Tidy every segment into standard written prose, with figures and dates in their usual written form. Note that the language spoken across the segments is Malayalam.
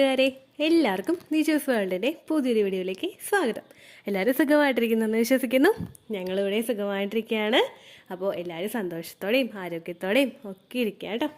കൂട്ടുകാരെ, എല്ലാവർക്കും നിജൂസ് വേൾഡിൻ്റെ പുതിയൊരു വീഡിയോയിലേക്ക് സ്വാഗതം. എല്ലാവരും സുഖമായിട്ടിരിക്കുന്നെന്ന് വിശ്വസിക്കുന്നു. ഞങ്ങളിവിടെ സുഖമായിട്ടിരിക്കുകയാണ്. അപ്പോൾ എല്ലാവരും സന്തോഷത്തോടെയും ആരോഗ്യത്തോടെയും ഒക്കെ ഇരിക്കുക കേട്ടോ.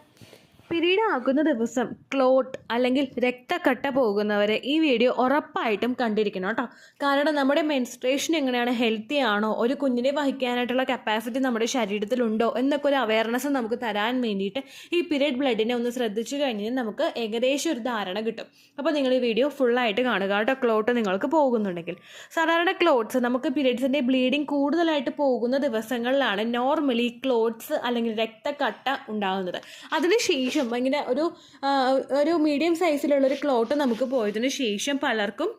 പീരീഡ് ആകുന്ന ദിവസം ക്ലോട്ട് അല്ലെങ്കിൽ രക്തക്കട്ട പോകുന്നവരെ ഈ വീഡിയോ ഉറപ്പായിട്ടും കണ്ടിരിക്കണം കേട്ടോ. കാരണം നമ്മുടെ മെൻസ്ട്രേഷൻ എങ്ങനെയാണ്, ഹെൽത്തി ആണോ, ഒരു കുഞ്ഞിനെ വഹിക്കാനായിട്ടുള്ള കപ്പാസിറ്റി നമ്മുടെ ശരീരത്തിലുണ്ടോ എന്നൊക്കെ ഒരു അവയർനെസ് നമുക്ക് തരാൻ വേണ്ടിയിട്ട് ഈ പീരീഡ് ബ്ലഡിനെ ഒന്ന് ശ്രദ്ധിച്ചു കഴിഞ്ഞാൽ നമുക്ക് ഏകദേശം ഒരു ധാരണ കിട്ടും. അപ്പോൾ നിങ്ങൾ ഈ വീഡിയോ ഫുള്ളായിട്ട് കാണുക കേട്ടോ. ക്ലോട്ട് നിങ്ങൾക്ക് പോകുന്നുണ്ടെങ്കിൽ, സാധാരണ ക്ലോട്ട്സ് നമുക്ക് പീരീഡ്സിൻ്റെ ബ്ലീഡിങ് കൂടുതലായിട്ട് പോകുന്ന ദിവസങ്ങളിലാണ് നോർമലി ക്ലോട്ട്സ് അല്ലെങ്കിൽ രക്തക്കട്ട ഉണ്ടാകുന്നത്. അതിനുശേഷം ഇങ്ങനെ ഒരു മീഡിയം സൈസിലുള്ളൊരു ക്ലോട്ട് നമുക്ക് പോയതിനു ശേഷം പലർക്കും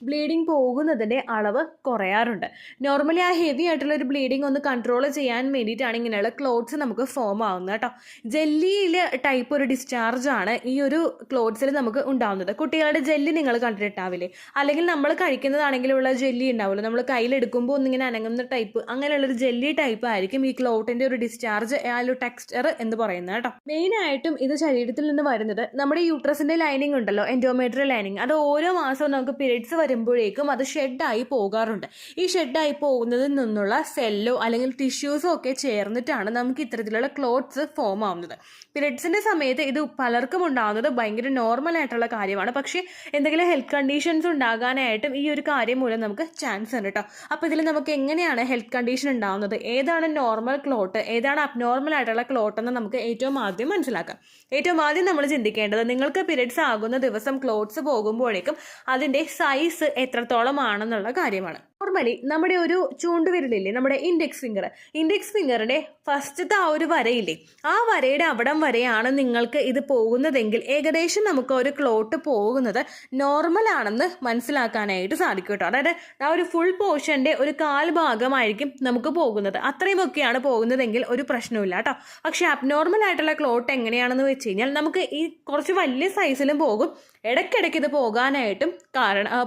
ബ്ലീഡിങ് പോകുന്നതിൻ്റെ അളവ് കുറയാറുണ്ട്. നോർമലി ആ ഹെവി ആയിട്ടുള്ള ഒരു ബ്ലീഡിങ് ഒന്ന് കൺട്രോൾ ചെയ്യാൻ വേണ്ടിയിട്ടാണ് ഇങ്ങനെയുള്ള ക്ലോട്ട്സ് നമുക്ക് ഫോം ആവുന്നത് കേട്ടോ. ജെല്ലിയിൽ ടൈപ്പ് ഒരു ഡിസ്ചാർജാണ് ഈ ഒരു ക്ലോട്ട്സിൽ നമുക്ക് ഉണ്ടാവുന്നത്. കുട്ടികളുടെ ജെല്ലി നിങ്ങൾ കണ്ടിട്ടാവില്ലേ, അല്ലെങ്കിൽ നമ്മൾ കഴിക്കുന്നതാണെങ്കിലുള്ള ജെല്ലി ഉണ്ടാവുമല്ലോ, നമ്മൾ കയ്യിലെടുക്കുമ്പോൾ ഒന്നിങ്ങനെ അനങ്ങുന്ന ടൈപ്പ്, അങ്ങനെയുള്ളൊരു ജെല്ലി ടൈപ്പ് ആയിരിക്കും ഈ ക്ലോട്ടിൻ്റെ ഒരു ഡിസ്ചാർജ്, ആ ഒരു ടെക്സ്ചർ എന്ന് പറയുന്നത് കേട്ടോ. മെയിനായിട്ടും ഇത് ശരീരത്തിൽ നിന്ന് വരുന്നത് നമ്മുടെ യൂട്രസിൻ്റെ ലൈനിങ് ഉണ്ടല്ലോ, എൻഡോമെട്രിയൽ ലൈനിങ്, അത് ഓരോ മാസവും നമുക്ക് പീരീഡ്സ് വരുമ്പോഴേക്കും അത് ഷെഡായി പോകാറുണ്ട്. ഈ ഷെഡായി പോകുന്നതിൽ നിന്നുള്ള സെല്ലോ അല്ലെങ്കിൽ ടിഷ്യൂസോ ഒക്കെ ചേർന്നിട്ടാണ് നമുക്ക് ഇത്തരത്തിലുള്ള ക്ലോട്ട്സ് ഫോം ആവുന്നത്. പീരീഡ്സിൻ്റെ സമയത്ത് ഇത് പലർക്കും ഉണ്ടാകുന്നത് ഭയങ്കര നോർമൽ ആയിട്ടുള്ള കാര്യമാണ്. പക്ഷേ എന്തെങ്കിലും ഹെൽത്ത് കണ്ടീഷൻസ് ഉണ്ടാകാനായിട്ടും ഈ ഒരു കാര്യം മൂലം നമുക്ക് ചാൻസ് ഉണ്ട് കേട്ടോ. അപ്പോൾ ഇതിൽ നമുക്ക് എങ്ങനെയാണ് ഹെൽത്ത് കണ്ടീഷൻ ഉണ്ടാകുന്നത്, ഏതാണ് നോർമൽ ക്ലോട്ട്, ഏതാണ് അബ്നോർമൽ ആയിട്ടുള്ള ക്ലോട്ട് എന്ന് നമുക്ക് ഏറ്റവും ആദ്യം മനസ്സിലാക്കാം. ഏറ്റവും ആദ്യം നമ്മൾ ചിന്തിക്കേണ്ടത്, നിങ്ങൾക്ക് പീരീഡ്സ് ആകുന്ന ദിവസം ക്ലോട്ട്സ് പോകുമ്പോഴേക്കും അതിൻ്റെ സൈസ് എത്രത്തോളം ആണെന്നുള്ള കാര്യമാണ്. നോർമലി നമ്മുടെ ഒരു ചൂണ്ടുവിരലില്ലേ, നമ്മുടെ ഇൻഡെക്സ് ഫിംഗറിന്റെ ഫസ്റ്റത്തെ ആ ഒരു വരയില്ലേ, ആ വരയുടെ അവിടം വരെയാണ് നിങ്ങൾക്ക് ഇത് പോകുന്നതെങ്കിൽ ഏകദേശം നമുക്ക് ഒരു ക്ലോട്ട് പോകുന്നത് നോർമൽ ആണെന്ന് മനസ്സിലാക്കാനായിട്ട് സാധിക്കും കേട്ടോ. അതായത് ആ ഒരു ഫുൾ പോർഷന്റെ ഒരു കാൽ ഭാഗമായിരിക്കും നമുക്ക് പോകുന്നത്. അത്രയുമൊക്കെയാണ് പോകുന്നതെങ്കിൽ ഒരു പ്രശ്നമില്ല കേട്ടോ. പക്ഷെ അബ്നോർമൽ ആയിട്ടുള്ള ക്ലോട്ട് എങ്ങനെയാണെന്ന് വെച്ച് കഴിഞ്ഞാൽ നമുക്ക് ഈ കുറച്ച് വലിയ സൈസിലും പോകും, ഇടയ്ക്കിടയ്ക്ക് ഇത്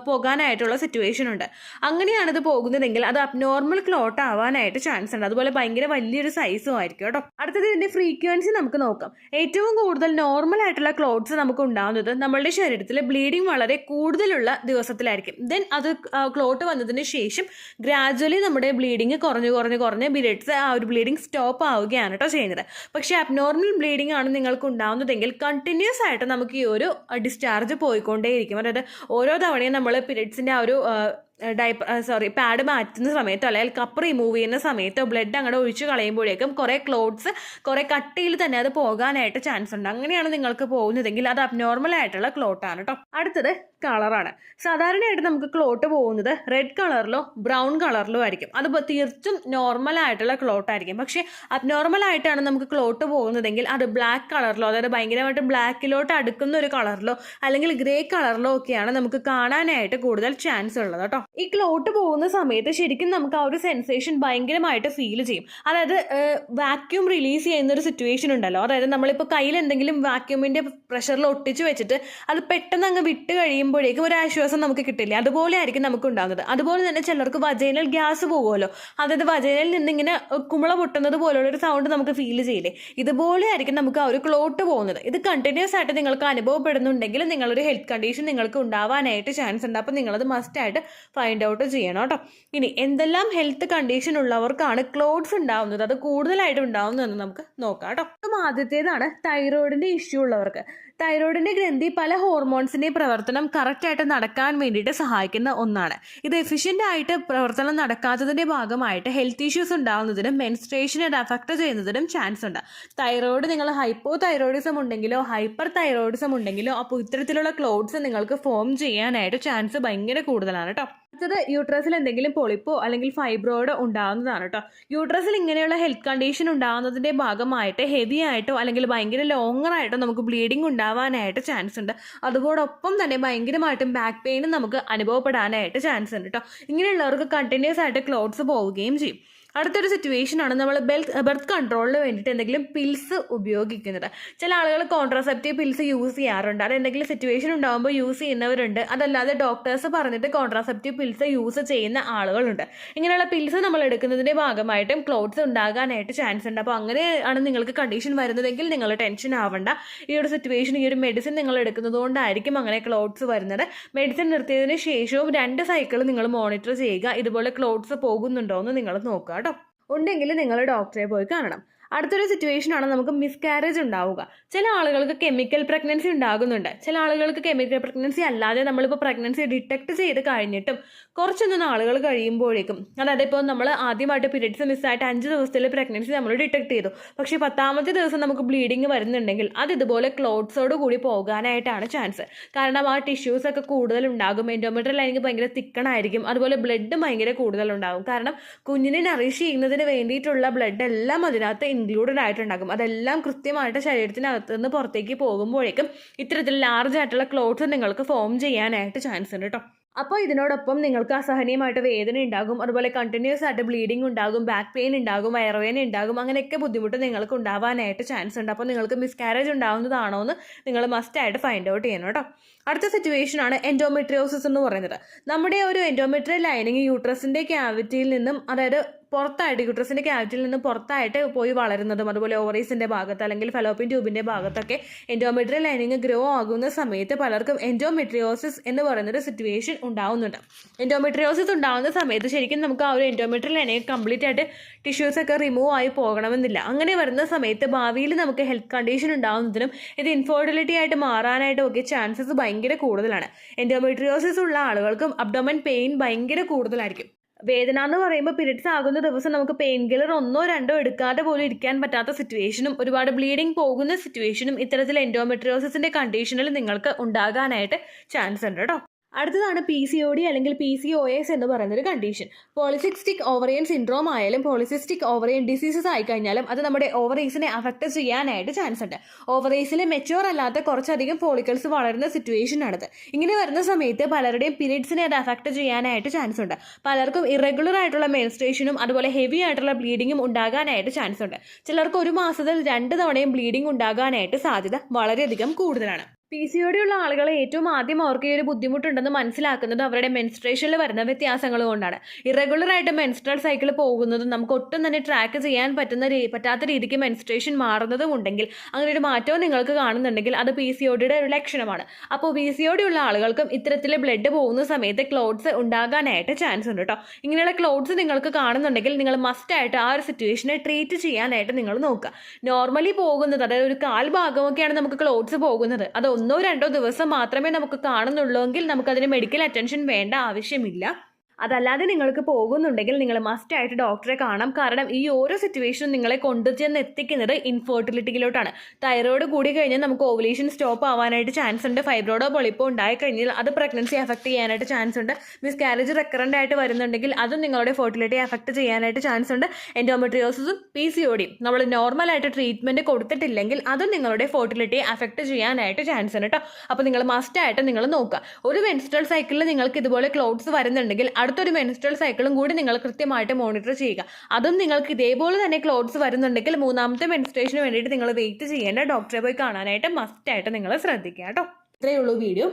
പോകാനായിട്ടുള്ള സിറ്റുവേഷൻ ഉണ്ട്. അങ്ങനെയാണ് ഇത് പോകുന്നതെങ്കിൽ അത് അബ്നോർമൽ ക്ലോട്ട് ആവാനായിട്ട് ചാൻസ് ഉണ്ട്. അതുപോലെ ഭയങ്കര വലിയൊരു സൈസും ആയിരിക്കും കേട്ടോ. അടുത്തത് ഇതിന്റെ ഫ്രീക്വൻസി നമുക്ക് നോക്കാം. ഏറ്റവും കൂടുതൽ നോർമൽ ആയിട്ടുള്ള ക്ലോട്ട്സ് നമുക്ക് ഉണ്ടാകുന്നത് നമ്മളുടെ ശരീരത്തിൽ ബ്ലീഡിങ് വളരെ കൂടുതലുള്ള ദിവസത്തിലായിരിക്കും. ദെൻ അത് ക്ലോട്ട് വന്നതിന് ശേഷം ഗ്രാജുവലി നമ്മുടെ ബ്ലീഡിങ് കുറഞ്ഞ് പീരിയഡ്സ് ആ ഒരു ബ്ലീഡിങ് സ്റ്റോപ്പ് ആവുകയാണ് കേട്ടോ ചെയ്യുന്നത്. പക്ഷേ അബ്നോർമൽ ബ്ലീഡിങ് ആണ് നിങ്ങൾക്ക് ഉണ്ടാകുന്നതെങ്കിൽ കണ്ടിന്യൂസ് ആയിട്ട് നമുക്ക് ഈ ഒരു ഡിസ്ചാർജ് പോയിക്കൊണ്ടേയിരിക്കും. അതായത് ഓരോ തവണയും നമ്മൾ പീരിയഡ്സിൻ്റെ ആ ഒരു പാഡ് മാറ്റുന്ന സമയത്തോ അല്ലെങ്കിൽ കപ്പ് റിമൂവ് ചെയ്യുന്ന സമയത്തോ ബ്ലഡ് അങ്ങോട്ട് ഒഴിച്ച് കളയുമ്പോഴേക്കും കുറേ ക്ലോട്ട്സ് കുറേ കട്ടിയിൽ തന്നെ അത് പോകാനായിട്ട് ചാൻസ് ഉണ്ട്. അങ്ങനെയാണ് നിങ്ങൾക്ക് പോകുന്നതെങ്കിൽ അത് അബ്നോർമൽ ആയിട്ടുള്ള ക്ലോട്ടാണ് കേട്ടോ. അടുത്തത് കളറാണ്. സാധാരണയായിട്ട് നമുക്ക് ക്ലോട്ട് പോകുന്നത് റെഡ് കളറിലോ ബ്രൗൺ കളറിലോ ആയിരിക്കും. അത് തീർത്തും നോർമൽ ആയിട്ടുള്ള ക്ലോട്ട് ആയിരിക്കും. പക്ഷേ അബ്നോർമൽ ആയിട്ടാണ് നമുക്ക് ക്ലോട്ട് പോകുന്നതെങ്കിൽ അത് ബ്ലാക്ക് കളറിലോ, അതായത് ഭയങ്കരമായിട്ട് ബ്ലാക്കിലോട്ട് അടുക്കുന്ന ഒരു കളറിലോ അല്ലെങ്കിൽ ഗ്രേ കളറിലോ ഒക്കെയാണ് നമുക്ക് കാണാനായിട്ട് കൂടുതൽ ചാൻസ് ഉള്ളത് കേട്ടോ. ഈ ക്ലോട്ട് പോകുന്ന സമയത്ത് ശരിക്കും നമുക്ക് ആ ഒരു സെൻസേഷൻ ഭയങ്കരമായിട്ട് ഫീൽ ചെയ്യും. അതായത് വാക്യൂം റിലീസ് ചെയ്യുന്ന ഒരു സിറ്റുവേഷൻ ഉണ്ടല്ലോ, അതായത് നമ്മളിപ്പോൾ കയ്യിൽ എന്തെങ്കിലും വാക്യൂമിൻ്റെ പ്രഷറിൽ ഒട്ടിച്ച് വെച്ചിട്ട് അത് പെട്ടെന്ന് അങ്ങ് വിട്ട് കഴിയുമ്പോഴേക്കും ഒരു ആശ്വാസം നമുക്ക് കിട്ടില്ല. അതുപോലെ ആയിരിക്കും നമുക്ക് ഉണ്ടാകുന്നത്. അതുപോലെ തന്നെ ചിലർക്ക് വജൈനൽ ഗ്യാസ് പോകുമല്ലോ, അതായത് വജൈനയിൽ നിന്നിങ്ങനെ കുമിള പൊട്ടുന്നത് പോലുള്ളൊരു സൗണ്ട് നമുക്ക് ഫീൽ ചെയ്യില്ലേ, ഇതുപോലെ ആയിരിക്കും നമുക്ക് ആ ഒരു ക്ലോട്ട് പോകുന്നത്. ഇത് കണ്ടിന്യൂസ് ആയിട്ട് നിങ്ങൾക്ക് അനുഭവപ്പെടുന്നുണ്ടെങ്കിൽ നിങ്ങളൊരു ഹെൽത്ത് കണ്ടീഷൻ നിങ്ങൾക്ക് ഉണ്ടാവാനായിട്ട് ചാൻസ് ഉണ്ട്. അപ്പോൾ നിങ്ങളത് മസ്റ്റായിട്ട് ഫൈൻഡ് ഔട്ട് ചെയ്യണം കേട്ടോ. ഇനി എന്തെല്ലാം ഹെൽത്ത് കണ്ടീഷൻ ഉള്ളവർക്കാണ് ക്ലോട്ട്സ് ഉണ്ടാവുന്നത്, അത് കൂടുതലായിട്ട് ഉണ്ടാവുന്നതെന്ന് നമുക്ക് നോക്കാം കേട്ടോ. അപ്പം ആദ്യത്തേതാണ് തൈറോയിഡിൻ്റെ ഇഷ്യൂ ഉള്ളവർക്ക്. തൈറോയിഡിൻ്റെ ഗ്രന്ഥി പല ഹോർമോൺസിൻ്റെയും പ്രവർത്തനം കറക്റ്റായിട്ട് നടക്കാൻ വേണ്ടിയിട്ട് സഹായിക്കുന്ന ഒന്നാണ്. ഇത് എഫിഷ്യൻ്റ് ആയിട്ട് പ്രവർത്തനം നടക്കാത്തതിൻ്റെ ഭാഗമായിട്ട് ഹെൽത്ത് ഇഷ്യൂസ് ഉണ്ടാകുന്നതിനും മെൻസ്ട്രേഷനെ അഫക്റ്റ് ചെയ്യുന്നതിനും ചാൻസ് ഉണ്ട്. തൈറോയിഡ് നിങ്ങൾ ഹൈപ്പോ തൈറോയിഡിസം ഉണ്ടെങ്കിലോ ഹൈപ്പർ തൈറോയിഡിസം ഉണ്ടെങ്കിലോ അപ്പോൾ ഇത്തരത്തിലുള്ള ക്ലോട്ട്സ് നിങ്ങൾക്ക് ഫോം ചെയ്യാനായിട്ട് ചാൻസ് ഭയങ്കര കൂടുതലാണ് കേട്ടോ. അടുത്തത് യൂട്രസിൽ എന്തെങ്കിലും പൊളിപ്പോ അല്ലെങ്കിൽ ഫൈബ്രോയിഡോ ഉണ്ടാകുന്നതാണ് കേട്ടോ. യൂട്രസിൽ ഇങ്ങനെയുള്ള ഹെൽത്ത് കണ്ടീഷൻ ഉണ്ടാകുന്നതിൻ്റെ ഭാഗമായിട്ട് ഹെവി ആയിട്ടോ അല്ലെങ്കിൽ ഭയങ്കര ലോങ്ങർ ആയിട്ടോ നമുക്ക് ബ്ലീഡിങ് ഉണ്ടാവാനായിട്ട് ചാൻസ് ഉണ്ട്. അതോടൊപ്പം തന്നെ ഭയങ്കരമായിട്ടും ബാക്ക് പെയിനും നമുക്ക് അനുഭവപ്പെടാനായിട്ട് ചാൻസ് ഉണ്ട് കേട്ടോ. ഇങ്ങനെയുള്ളവർക്ക് കണ്ടിന്യൂസ് ആയിട്ട് ക്ലോട്ട്സ് പോവുകയും ചെയ്യും. അടുത്തൊരു സിറ്റുവേഷനാണ് നമ്മൾ ബെർത്ത് കൺട്രോളിന് വേണ്ടിയിട്ട് എന്തെങ്കിലും പിൽസ് ഉപയോഗിക്കുന്നത്. ചില ആളുകൾ കോൺട്രാസെപ്റ്റീവ് പിൽസ് യൂസ് ചെയ്യാറുണ്ട്. അത് എന്തെങ്കിലും സിറ്റുവേഷൻ ഉണ്ടാകുമ്പോൾ യൂസ് ചെയ്യുന്നവരുണ്ട്. അതല്ലാതെ ഡോക്ടേഴ്സ് പറഞ്ഞിട്ട് കോൺട്രാസെപ്റ്റീവ് പിൽസ് യൂസ് ചെയ്യുന്ന ആളുകളുണ്ട്. ഇങ്ങനെയുള്ള പിൽസ് നമ്മൾ എടുക്കുന്നതിൻ്റെ ഭാഗമായിട്ടും ക്ലോട്ട്സ് ഉണ്ടാകാനായിട്ട് ചാൻസ് ഉണ്ട്. അപ്പോൾ അങ്ങനെയാണ് നിങ്ങൾക്ക് കണ്ടീഷൻ വരുന്നതെങ്കിൽ നിങ്ങൾ ടെൻഷൻ ആവണ്ട. ഈ ഒരു സിറ്റുവേഷൻ, ഈ ഒരു മെഡിസിൻ നിങ്ങൾ എടുക്കുന്നത് കൊണ്ടായിരിക്കും അങ്ങനെ ക്ലോട്ട്സ് വരുന്നത്. മെഡിസിൻ നിർത്തിയതിന് ശേഷവും 2 സൈക്കിൾ നിങ്ങൾ മോണിറ്റർ ചെയ്യുക. ഇതുപോലെ ക്ലോട്ട്സ് പോകുന്നുണ്ടോ എന്ന് നിങ്ങൾ നോക്കുക കേട്ടോ. ഉണ്ടെങ്കിൽ നിങ്ങൾ ഡോക്ടറെ പോയി കാണണം. അടുത്തൊരു സിറ്റുവേഷനാണ് നമുക്ക് മിസ്കാരേജ് ഉണ്ടാവുക. ചില ആളുകൾക്ക് കെമിക്കൽ പ്രഗ്നൻസി ഉണ്ടാകുന്നുണ്ട്. ചില ആളുകൾക്ക് കെമിക്കൽ പ്രഗ്നൻസി അല്ലാതെ നമ്മളിപ്പോൾ പ്രഗ്നൻസി ഡിറ്റക്ട് ചെയ്ത് കഴിഞ്ഞിട്ടും കുറച്ചൊന്നും നാളുകൾ കഴിയുമ്പോഴേക്കും, അതായത് ഇപ്പോൾ നമ്മൾ ആദ്യമായിട്ട് പീരിയഡ്സ് മിസ്സായിട്ട് 5 ദിവസത്തിൽ പ്രഗ്നൻസി നമ്മൾ ഡിറ്റക്ട് ചെയ്തു, പക്ഷേ 10ാമത്തെ ദിവസം നമുക്ക് ബ്ലീഡിങ് വരുന്നുണ്ടെങ്കിൽ അത് ഇതുപോലെ ക്ലോട്ട്സോട് കൂടി പോകാനായിട്ടാണ് ചാൻസ്. കാരണം ആ ടിഷ്യൂസ് ഒക്കെ കൂടുതലുണ്ടാകും. എൻഡോമെട്രിയൽ ലൈനിങ് ഭയങ്കര തിക്കണായിരിക്കും. അതുപോലെ ബ്ലഡ് ഭയങ്കര കൂടുതലുണ്ടാകും. കാരണം കുഞ്ഞിനെ നറിഷ് ചെയ്യുന്നതിന് വേണ്ടിയിട്ടുള്ള ബ്ലഡ് എല്ലാം അതിനകത്ത് ഇൻക്ലൂഡഡ് ആയിട്ടുണ്ടാകും. അതെല്ലാം കൃത്യമായിട്ട് ശരീരത്തിനകത്ത് നിന്ന് പുറത്തേക്ക് പോകുമ്പോഴേക്കും ഇത്തരത്തിൽ ലാർജ് ആയിട്ടുള്ള ക്ലോട്ട്സ് നിങ്ങൾക്ക് ഫോം ചെയ്യാനായിട്ട് ചാൻസ് ഉണ്ട് കേട്ടോ. അപ്പോൾ ഇതിനോടൊപ്പം നിങ്ങൾക്ക് അസഹനീയമായിട്ട് വേദന ഉണ്ടാകും. അതുപോലെ കണ്ടിന്യൂസ് ആയിട്ട് ബ്ലീഡിങ് ഉണ്ടാകും, ബാക്ക് പെയിൻ ഉണ്ടാകും, വയറുവേദന ഉണ്ടാകും. അങ്ങനെയൊക്കെ ബുദ്ധിമുട്ട് നിങ്ങൾക്ക് ഉണ്ടാവാനായിട്ട് ചാൻസ് ഉണ്ട്. അപ്പോൾ നിങ്ങൾക്ക് മിസ്കാരേജ് ഉണ്ടാകുന്നതാണോ എന്ന് നിങ്ങൾ മസ്റ്റായിട്ട് ഫൈൻഡ് ഔട്ട് ചെയ്യണം കേട്ടോ. അടുത്ത സിറ്റുവേഷനാണ് എൻഡോമെട്രിയോസിസ് എന്ന് പറയുന്നത്. നമ്മുടെ ഒരു എൻഡോമെട്രിയൽ ലൈനിങ് യൂട്രസിൻ്റെ ക്യാവിറ്റിയിൽ നിന്നും, അതായത് പുറത്തായിട്ട് യൂട്രസിൻ്റെ ക്യാവിറ്റിയിൽ നിന്ന് പുറത്തായിട്ട് പോയി വളരുന്നതും, അതുപോലെ ഓവറീസിൻ്റെ ഭാഗത്ത് അല്ലെങ്കിൽ ഫലോപ്പിൻ ട്യൂബിൻ്റെ ഭാഗത്തൊക്കെ എൻഡോമെട്രിയൽ ലൈനിങ് ഗ്രോ ആകുന്ന സമയത്ത് പലർക്കും എൻഡോമെട്രിയോസിസ് എന്ന് പറയുന്നൊരു സിറ്റുവേഷൻ ഉണ്ടാവുന്നുണ്ട്. എൻഡോമെട്രിയോസിസ് ഉണ്ടാകുന്ന സമയത്ത് ശരിക്കും നമുക്ക് ആ ഒരു എൻഡോമെട്രിയൽ ലൈനിങ് കംപ്ലീറ്റ് ആയിട്ട് ടിഷ്യൂസ് ഒക്കെ റിമൂവ് ആയി പോകണമെന്നില്ല. അങ്ങനെ വരുന്ന സമയത്ത് ഭാവിയിൽ നമുക്ക് ഹെൽത്ത് കണ്ടീഷൻ ഉണ്ടാകുന്നതിനും ഇത് ഇൻഫെർട്ടിലിറ്റി ആയിട്ട് മാറാനായിട്ടും ഒക്കെ ചാൻസസ് ഭയങ്കര കൂടുതലാണ്. എൻഡോമെട്രിയോസിസ് ഉള്ള ആളുകൾക്കും അബ്ഡോമൻ പെയിൻ ഭയങ്കര കൂടുതലായിരിക്കും. വേദന എന്ന് പറയുമ്പോൾ പീരിയഡ്സ് ആകുന്ന ദിവസം നമുക്ക് പെയിൻ കില്ലർ 1 or 2 എടുക്കാതെ പോലും ഇരിക്കാൻ പറ്റാത്ത സിറ്റുവേഷനും ഒരുപാട് ബ്ലീഡിങ് പോകുന്ന സിറ്റുവേഷനും ഇത്തരത്തിൽ എൻഡോമെട്രിയോസിന്റെ കണ്ടീഷനിൽ നിങ്ങൾക്ക് ഉണ്ടാകാനായിട്ട് ചാൻസ് ഉണ്ട് കേട്ടോ. അടുത്തതാണ് PCOD അല്ലെങ്കിൽ PCOS എന്ന് പറയുന്നൊരു കണ്ടീഷൻ. പോളിസിസ്റ്റിക് ഓവറിയൻ സിൻഡ്രോം ആയാലും പോളിസിസ്റ്റിക് ഓവറിയൻ ഡിസീസസ് ആയിക്കഴിഞ്ഞാലും അത് നമ്മുടെ ഓവറീസിനെ അഫക്റ്റ് ചെയ്യാനായിട്ട് ചാൻസ് ഉണ്ട്. ഓവറീസിൽ മെച്യൂർ അല്ലാത്ത കുറച്ചധികം ഫോളിക്കിൾസ് വളരുന്ന സിറ്റുവേഷൻ ആണിത്. ഇങ്ങനെ വരുന്ന സമയത്ത് പലരുടെയും പീരിയഡ്സിനെ അത് അഫക്റ്റ് ചെയ്യാനായിട്ട് ചാൻസ് ഉണ്ട്. പലർക്കും ഇറഗുലർ ആയിട്ടുള്ള മെൻസ്ട്രേഷനും അതുപോലെ ഹെവി ആയിട്ടുള്ള ബ്ലീഡിങ്ങും ഉണ്ടാകാനായിട്ട് ചാൻസ് ഉണ്ട്. ചിലർക്ക് 1 മാസത്തിൽ 2 തവണയും ബ്ലീഡിംഗ് ഉണ്ടാകാനായിട്ട് സാധ്യത വളരെയധികം കൂടുതലാണ്. PCOD ഉള്ള ആളുകൾ ഏറ്റവും ആദ്യം അവർക്ക് ഈ ഒരു ബുദ്ധിമുട്ടുണ്ടെന്ന് മനസ്സിലാക്കുന്നത് അവരുടെ മെൻസ്ട്രേഷനിൽ വരുന്ന വ്യത്യാസങ്ങൾ കൊണ്ടാണ്. ഇറഗുലർ ആയിട്ട് മെൻസ്ട്രൽ സൈക്കിൾ പോകുന്നതും നമുക്ക് ഒട്ടും തന്നെ ട്രാക്ക് ചെയ്യാൻ പറ്റാത്ത രീതിക്ക് മെൻസ്ട്രേഷൻ മാറുന്നതും ഉണ്ടെങ്കിൽ, അങ്ങനെ ഒരു മാറ്റവും നിങ്ങൾക്ക് കാണുന്നുണ്ടെങ്കിൽ അത് PCODയുടെ ഒരു ലക്ഷണമാണ്. അപ്പോൾ PCOD ഉള്ള ആളുകൾക്കും ഇത്തരത്തിൽ ബ്ലഡ് പോകുന്ന സമയത്ത് ക്ലോട്ട്സ് ഉണ്ടാകാനായിട്ട് ചാൻസ് ഉണ്ട് കേട്ടോ. ഇങ്ങനെയുള്ള ക്ലോട്ട്സ് നിങ്ങൾക്ക് കാണുന്നുണ്ടെങ്കിൽ നിങ്ങൾ മസ്റ്റായിട്ട് ആ ഒരു സിറ്റുവേഷനെ ട്രീറ്റ് ചെയ്യാനായിട്ട് നിങ്ങൾ നോക്കുക. നോർമലി പോകുന്നത്, അതായത് ഒരു 1/4 ഭാഗമൊക്കെയാണ് നമുക്ക് ക്ലോട്ട്സ് പോകുന്നത്, അത് 1 or 2 ദിവസം മാത്രമേ നമുക്ക് കാണുന്നുള്ളൂ എങ്കിൽ നമുക്കതിന് മെഡിക്കൽ അറ്റൻഷൻ വേണ്ട ആവശ്യമില്ല. അതല്ലാതെ നിങ്ങൾക്ക് പോകുന്നുണ്ടെങ്കിൽ നിങ്ങൾ മസ്റ്റായിട്ട് ഡോക്ടറെ കാണാം. കാരണം ഈ ഓരോ സിറ്റുവേഷനും നിങ്ങളെ കൊണ്ടുചെന്ന് എത്തിക്കുന്നത് ഇൻഫെർട്ടിലിറ്റിയിലോട്ടാണ്. തൈറോയ്ഡ് കൂടി കഴിഞ്ഞാൽ നമുക്ക് ഓവുലേഷൻ സ്റ്റോപ്പ് ആവാനായിട്ട് ചാൻസ് ഉണ്ട്. ഫൈബ്രോയിഡോ പൊളിപ്പോ ഉണ്ടായി കഴിഞ്ഞാൽ അത് പ്രഗ്നൻസി അഫക്റ്റ് ചെയ്യാനായിട്ട് ചാൻസ് ഉണ്ട്. മിസ്കാരേജ് റെക്കറൻ്റ് ആയിട്ട് വരുന്നുണ്ടെങ്കിൽ അതും നിങ്ങളുടെ ഫെർട്ടിലിറ്റി അഫക്റ്റ് ചെയ്യാനായിട്ട് ചാൻസ് ഉണ്ട്. എൻഡോമെട്രിയോസിസും PCODയും നമ്മൾ നോർമലായിട്ട് ട്രീറ്റ്മെൻറ്റ് കൊടുത്തിട്ടില്ലെങ്കിൽ അതും നിങ്ങളുടെ ഫെർട്ടിലിറ്റിയെ അഫക്റ്റ് ചെയ്യാനായിട്ട് ചാൻസ് ഉണ്ട് കേട്ടോ. അപ്പോൾ നിങ്ങൾ മസ്റ്റായിട്ട് നിങ്ങൾ നോക്കുക. ഒരു മെൻസ്ട്രൽ സൈക്കിളിൽ നിങ്ങൾക്ക് ഇതുപോലെ ക്ലോട്ട്സ് വരുന്നുണ്ടെങ്കിൽ അടുത്തൊരു മെൻസ്ട്രൽ സൈക്കിളും കൂടി നിങ്ങൾ കൃത്യമായിട്ട് മോണിറ്റർ ചെയ്യുക. അതും നിങ്ങൾക്ക് ഇതേപോലെ തന്നെ ക്ലോട്ട്സ് വരുന്നുണ്ടെങ്കിൽ 3ാമത്തെ മെൻസ്ട്രേഷന് വേണ്ടിയിട്ട് നിങ്ങൾ വെയിറ്റ് ചെയ്യേണ്ട, ഡോക്ടറെ പോയി കാണാനായിട്ട് മസ്റ്റായിട്ട് നിങ്ങൾ ശ്രദ്ധിക്കുക കേട്ടോ. ഇത്രയേ ഉള്ളൂ വീഡിയോ.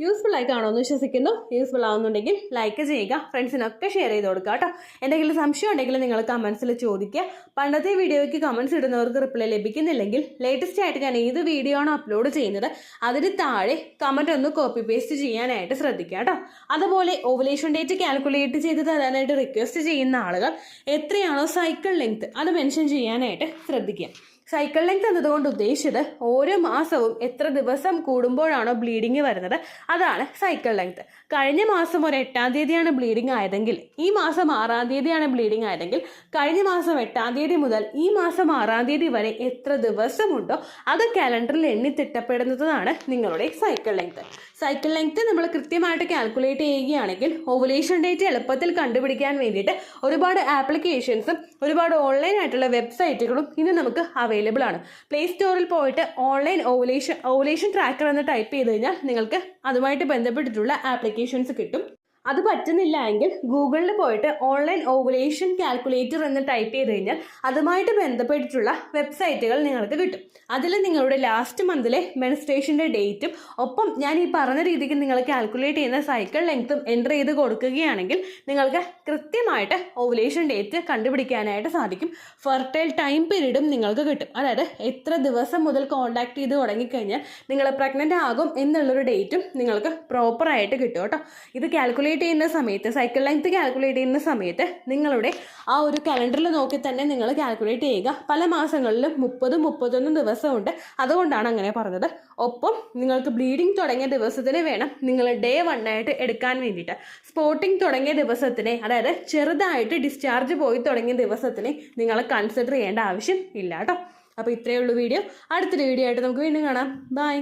യൂസ്ഫുൾ ആയി കാണുമെന്ന് വിശ്വസിക്കുന്നു. യൂസ്ഫുൾ ആവുന്നുണ്ടെങ്കിൽ ലൈക്ക് ചെയ്യുക, ഫ്രണ്ട്സിനൊക്കെ ഷെയർ ചെയ്ത് കൊടുക്കുക കേട്ടോ. എന്തെങ്കിലും സംശയം ഉണ്ടെങ്കിൽ നിങ്ങൾ കമൻസിൽ ചോദിക്കുക. പണ്ടത്തെ വീഡിയോയ്ക്ക് കമൻസ് ഇടുന്നവർക്ക് റിപ്ലൈ ലഭിക്കുന്നില്ലെങ്കിൽ ലേറ്റസ്റ്റ് ആയിട്ട് ഞാൻ ഏത് വീഡിയോ ആണോ അപ്ലോഡ് ചെയ്യുന്നത് അതിന് താഴെ കമൻറ്റ് ഒന്ന് കോപ്പി പേസ്റ്റ് ചെയ്യാനായിട്ട് ശ്രദ്ധിക്കുക കേട്ടോ. അതുപോലെ ഓവുലേഷൻ ഡേറ്റ് കാൽക്കുലേറ്റ് ചെയ്ത് തരാനായിട്ട് റിക്വസ്റ്റ് ചെയ്യുന്ന ആളുകൾ എത്രയാണോ സൈക്കിൾ ലെങ്ത് അത് മെൻഷൻ ചെയ്യാനായിട്ട് ശ്രദ്ധിക്കുക. സൈക്കിൾ ലെങ്ത് എന്നതുകൊണ്ട് ഉദ്ദേശിച്ചത് ഓരോ മാസവും എത്ര ദിവസം കൂടുമ്പോഴാണോ ബ്ലീഡിങ് വരുന്നത് അതാണ് സൈക്കിൾ ലെങ്ത്. കഴിഞ്ഞ മാസം ഒരു 8ാം തീയതിയാണ് ബ്ലീഡിങ് ആയതെങ്കിൽ ഈ മാസം 6ാം തീയതിയാണ് ബ്ലീഡിങ് ആയതെങ്കിൽ കഴിഞ്ഞ മാസം 8ാം തീയതി മുതൽ ഈ മാസം 6ാം തീയതി വരെ എത്ര ദിവസമുണ്ടോ അത് കാലണ്ടറിൽ എണ്ണി തിട്ടപ്പെടുന്നതാണ് നിങ്ങളുടെ സൈക്കിൾ ലെങ്ത്. സൈക്കിൾ ലെങ്ത് നമ്മൾ കൃത്യമായിട്ട് കാൽക്കുലേറ്റ് ചെയ്യുകയാണെങ്കിൽ ഓവുലേഷൻ ഡേറ്റ് എളുപ്പത്തിൽ കണ്ടുപിടിക്കാൻ വേണ്ടിയിട്ട് ഒരുപാട് ആപ്ലിക്കേഷൻസും ഒരുപാട് ഓൺലൈൻ ആയിട്ടുള്ള വെബ്സൈറ്റുകളും ഇന്ന് നമുക്ക് അവൈലബിൾ ആണ്. പ്ലേ സ്റ്റോറിൽ പോയിട്ട് ഓൺലൈൻ ഓവുലേഷൻ ട്രാക്കർ എന്ന് ടൈപ്പ് ചെയ്ത് കഴിഞ്ഞാൽ നിങ്ങൾക്ക് അതുമായിട്ട് ബന്ധപ്പെട്ടിട്ടുള്ള ആപ്ലിക്കേഷൻസ് കിട്ടും. അത് പറ്റുന്നില്ല എങ്കിൽ ഗൂഗിളിൽ പോയിട്ട് ഓൺലൈൻ ഓവുലേഷൻ കാൽക്കുലേറ്റർ എന്ന് ടൈപ്പ് ചെയ്ത് കഴിഞ്ഞാൽ അതുമായിട്ട് ബന്ധപ്പെട്ടിട്ടുള്ള വെബ്സൈറ്റുകൾ നിങ്ങൾക്ക് കിട്ടും. അതിൽ നിങ്ങളുടെ ലാസ്റ്റ് മന്തിലെ മെൻസ്ട്രേഷൻ്റെ ഡേറ്റും ഒപ്പം ഞാൻ ഈ പറഞ്ഞ രീതിക്ക് നിങ്ങൾ കാൽക്കുലേറ്റ് ചെയ്യുന്ന സൈക്കിൾ ലെങ്ത്തും എൻ്റർ ചെയ്ത് കൊടുക്കുകയാണെങ്കിൽ നിങ്ങൾക്ക് കൃത്യമായിട്ട് ഓവുലേഷൻ ഡേറ്റ് കണ്ടുപിടിക്കാനായിട്ട് സാധിക്കും. ഫെർട്ടൈൽ ടൈം പീരീഡും നിങ്ങൾക്ക് കിട്ടും. അതായത് എത്ര ദിവസം മുതൽ കോൺടാക്ട് ചെയ്ത് തുടങ്ങിക്കഴിഞ്ഞാൽ നിങ്ങൾ പ്രഗ്നൻ്റ് ആകും എന്നുള്ളൊരു ഡേറ്റും നിങ്ങൾക്ക് പ്രോപ്പറായിട്ട് കിട്ടും കേട്ടോ. ഇത് കാൽക്കുലേറ്റ് ചെയ്യുന്ന സമയത്ത്, സൈക്കിൾ ലെങ്ത് കാൽക്കുലേറ്റ് ചെയ്യുന്ന സമയത്ത് നിങ്ങളുടെ ആ ഒരു കലണ്ടറിൽ നോക്കി തന്നെ നിങ്ങൾ കാൽക്കുലേറ്റ് ചെയ്യുക. പല മാസങ്ങളിലും 30-31 ദിവസമുണ്ട്, അതുകൊണ്ടാണ് അങ്ങനെ പറഞ്ഞത്. ഒപ്പം നിങ്ങൾക്ക് ബ്ലീഡിങ് തുടങ്ങിയ ദിവസത്തിന് വേണം നിങ്ങൾ ഡേ 1 ആയിട്ട് എടുക്കാൻ വേണ്ടിയിട്ട്. സ്പോട്ടിങ് തുടങ്ങിയ ദിവസത്തിനെ, അതായത് ചെറുതായിട്ട് ഡിസ്ചാർജ് പോയി തുടങ്ങിയ ദിവസത്തിനെ നിങ്ങൾ കൺസിഡർ ചെയ്യേണ്ട ആവശ്യം ഇല്ല കേട്ടോ. അപ്പോൾ ഇത്രയേ ഉള്ളൂ വീഡിയോ. അടുത്തൊരു വീഡിയോ ആയിട്ട് നമുക്ക് വീണ്ടും കാണാം. ബൈ.